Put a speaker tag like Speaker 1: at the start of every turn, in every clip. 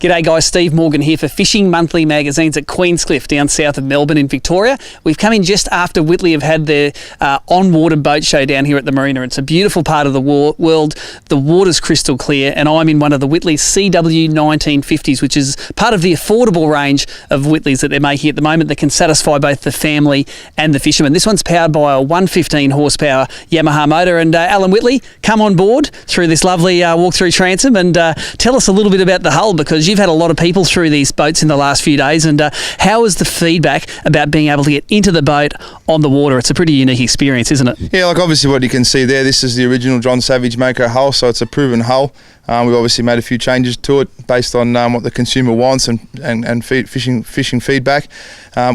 Speaker 1: G'day guys, Steve Morgan here for Fishing Monthly magazines at Queenscliff down south of Melbourne in Victoria. We've come in just after Whittley have had their on-water boat show down here at the marina. It's a beautiful part of the world. The water's crystal clear and I'm in one of the Whittley CW1950s, which is part of the affordable range of Whittleys that they're making at the moment that can satisfy both the family and the fishermen. This one's powered by a 115 horsepower Yamaha motor. And Alan Whittley, come on board through this lovely walk-through transom and tell us a little bit about the hull, because you've had a lot of people through these boats in the last few days, and how is the feedback about being able to get into the boat on the water? It's a pretty unique experience, isn't it?
Speaker 2: Yeah, like obviously what you can see there, this is the original John Savage Mako hull, so it's a proven hull. We've obviously made a few changes to it based on what the consumer wants and fishing feedback.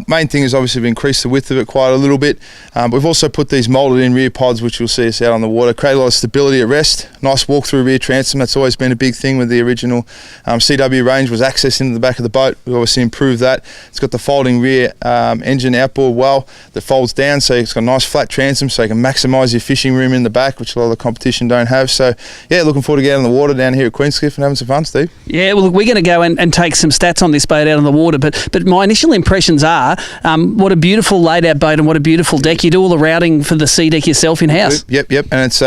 Speaker 2: Main thing is obviously we've increased the width of it quite a little bit. We've also put these moulded in rear pods, which you'll see us out on the water, create a lot of stability at rest. Nice walk through rear transom. That's always been a big thing with the original CW range, was access into the back of the boat. We've obviously improved that. It's got the folding rear engine outboard well that folds down, so it's got a nice flat transom, so you can maximise your fishing room in the back, which a lot of the competition don't have. So yeah, looking forward to getting on the water down here at Queenscliff and having some fun, Steve.
Speaker 1: Yeah, well, look, we're going to go and take some stats on this boat out on the water, but my initial impressions are what a beautiful laid out boat and what a beautiful deck. You do all the routing for the sea deck yourself in-house.
Speaker 2: Yep, and it's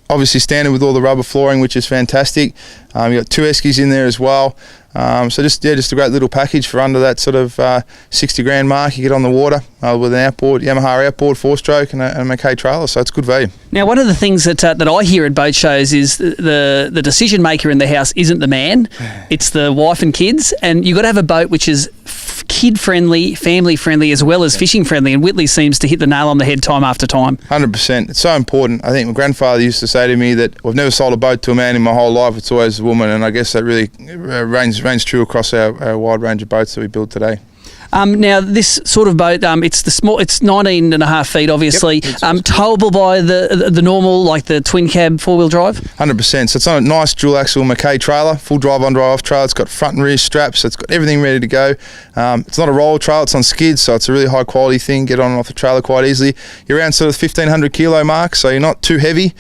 Speaker 2: obviously standard with all the rubber flooring, which is fantastic. You've got two eskies in there as well. So just a great little package for under that sort of 60 grand mark. You get on the water with an outboard, Yamaha outboard 4-stroke and a Mackay trailer, so it's good value.
Speaker 1: Now, one of the things that I hear at boat shows is the decision maker in the house isn't the man, it's the wife and kids, and you've got to have a boat which is kid-friendly, family-friendly, as well as fishing-friendly, and Whittley seems to hit the nail on the head time after time.
Speaker 2: 100%. It's so important. I think my grandfather used to say to me that I've never sold a boat to a man in my whole life, it's always a woman, and I guess that really reigns true across our wide range of boats that we build today.
Speaker 1: Now, this sort of boat, it's 19 and a half feet, obviously. Yep, towable by the normal, like the twin cab 4-wheel drive?
Speaker 2: 100%. So it's on a nice dual axle Mackay trailer, full drive on, drive off trailer. It's got front and rear straps, so it's got everything ready to go. It's not a roll trailer, it's on skids, so it's a really high quality thing. Get on and off the trailer quite easily. You're around sort of 1,500 kilo mark, so you're not too heavy.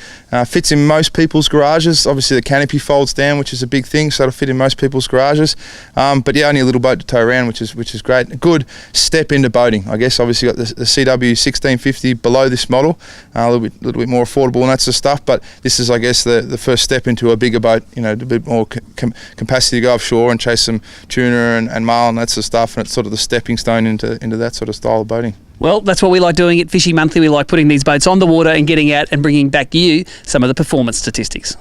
Speaker 2: Fits in most people's garages. Obviously the canopy folds down, which is a big thing, so it'll fit in most people's garages. But yeah, only a little boat to tow around, which is great. A good step into boating, I guess. Obviously got the CW1950 below this model, a little bit more affordable and that sort of stuff, but this is, I guess, the first step into a bigger boat, you know, a bit more capacity to go offshore and chase some tuna and marlin and that sort of stuff, and it's sort of the stepping stone into that sort of style of boating.
Speaker 1: Well, that's what we like doing at Fishing Monthly. We like putting these boats on the water and getting out and bringing back you some of the performance statistics.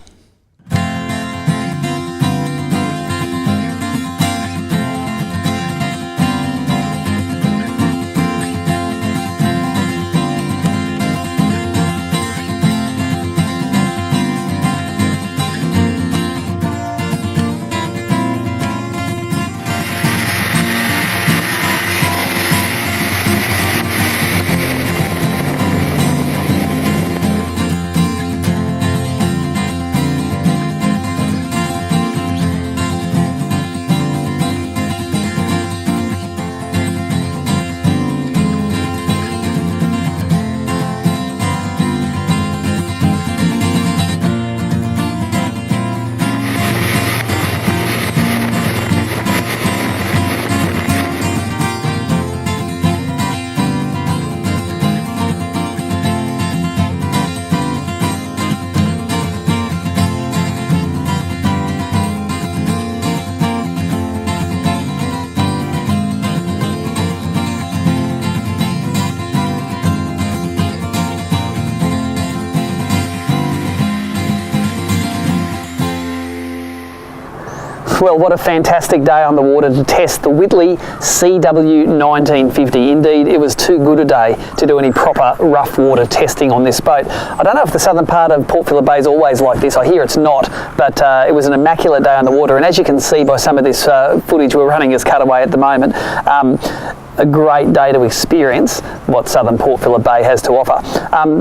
Speaker 1: Well, what a fantastic day on the water to test the Whittley CW1950. Indeed, it was too good a day to do any proper rough water testing on this boat. I don't know if the southern part of Port Phillip Bay is always like this. I hear it's not, but it was an immaculate day on the water. And as you can see by some of this footage we're running as cutaway at the moment, a great day to experience what southern Port Phillip Bay has to offer.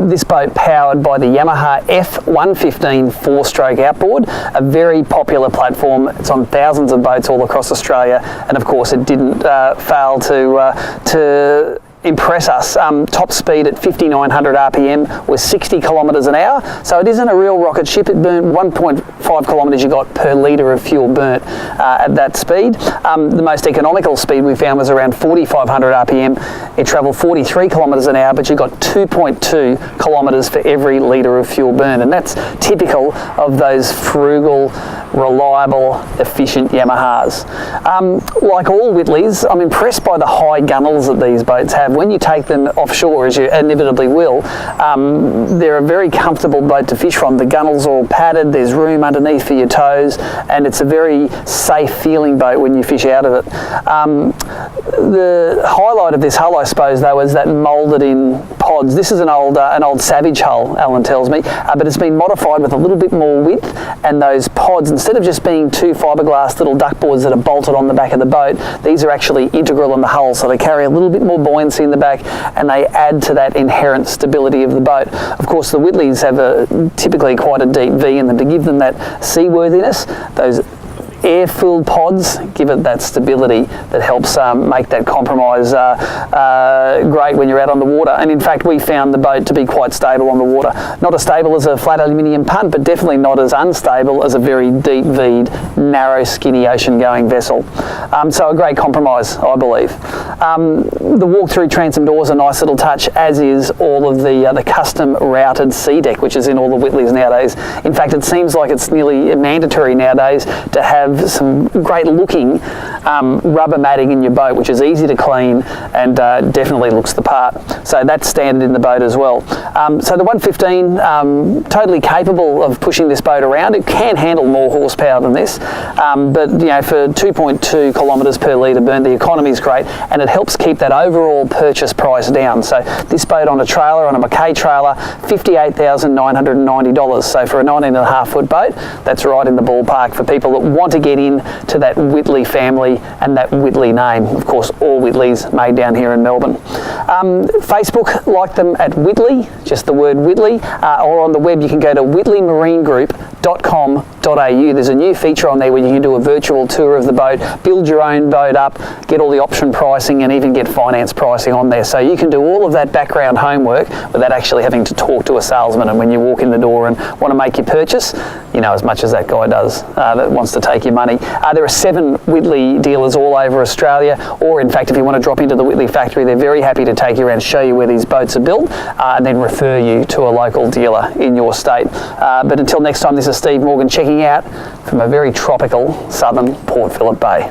Speaker 1: This boat powered by the Yamaha F115 4-stroke outboard, a very popular platform. It's on thousands of boats all across Australia, and of course it didn't fail to impress us. Top speed at 5,900 RPM was 60 kilometres an hour. So it isn't a real rocket ship. It burned 1.5 kilometres you got per litre of fuel burnt at that speed. The most economical speed we found was around 4,500 RPM. It travelled 43 kilometres an hour, but you got 2.2 kilometres for every litre of fuel burned. And that's typical of those frugal, reliable, efficient Yamahas. Like all Whittleys, I'm impressed by the high gunnels that these boats have. When you take them offshore, as you inevitably will, they're a very comfortable boat to fish from. The gunnels are all padded, there's room underneath for your toes, and it's a very safe feeling boat when you fish out of it. The highlight of this hull, I suppose, though, is that moulded in pods. This is an old Savage hull, Alan tells me, but it's been modified with a little bit more width, and those pods, instead of just being two fiberglass little duckboards that are bolted on the back of the boat, these are actually integral in the hull, so they carry a little bit more buoyancy in the back, and they add to that inherent stability of the boat. Of course, the Whittleys have typically quite a deep V in them to give them that seaworthiness. Those air-filled pods give it that stability that helps make that compromise great when you're out on the water. And in fact, we found the boat to be quite stable on the water. Not as stable as a flat aluminium punt, but definitely not as unstable as a very deep-V'd, narrow, skinny ocean-going vessel. So a great compromise, I believe. The walk-through transom door is a nice little touch, as is all of the custom routed sea deck, which is in all the Whittleys nowadays. In fact, it seems like it's nearly mandatory nowadays to have some great looking rubber matting in your boat, which is easy to clean and definitely looks the part. So that's standard in the boat as well. So the 115, totally capable of pushing this boat around. It can handle more horsepower than this, but you know, for 2.2 kilometres per litre burn, the economy is great, and it helps keep that overall purchase price down. So this boat on a trailer, on a Mackay trailer, $58,990. So for a 19.5 foot boat, that's right in the ballpark for people that want to get in to that Whittley family and that Whittley name. Of course, all Whittleys made down here in Melbourne. Facebook, like them at Whittley, just the word Whittley, or on the web you can go to whittleymarinegroup.com.au. There's a new feature on there where you can do a virtual tour of the boat, build your own boat up, get all the option pricing, and even get finance pricing on there. So you can do all of that background homework without actually having to talk to a salesman, and when you walk in the door and want to make your purchase, you know as much as that guy does that wants to take your money. There are 7 Whittley dealers all over Australia, or in fact if you want to drop into the Whittley factory, they're very happy to take you around, show you where these boats are built, and then refer you to a local dealer in your state. But until next time, this is Steve Morgan checking out from a very tropical southern Port Phillip Bay.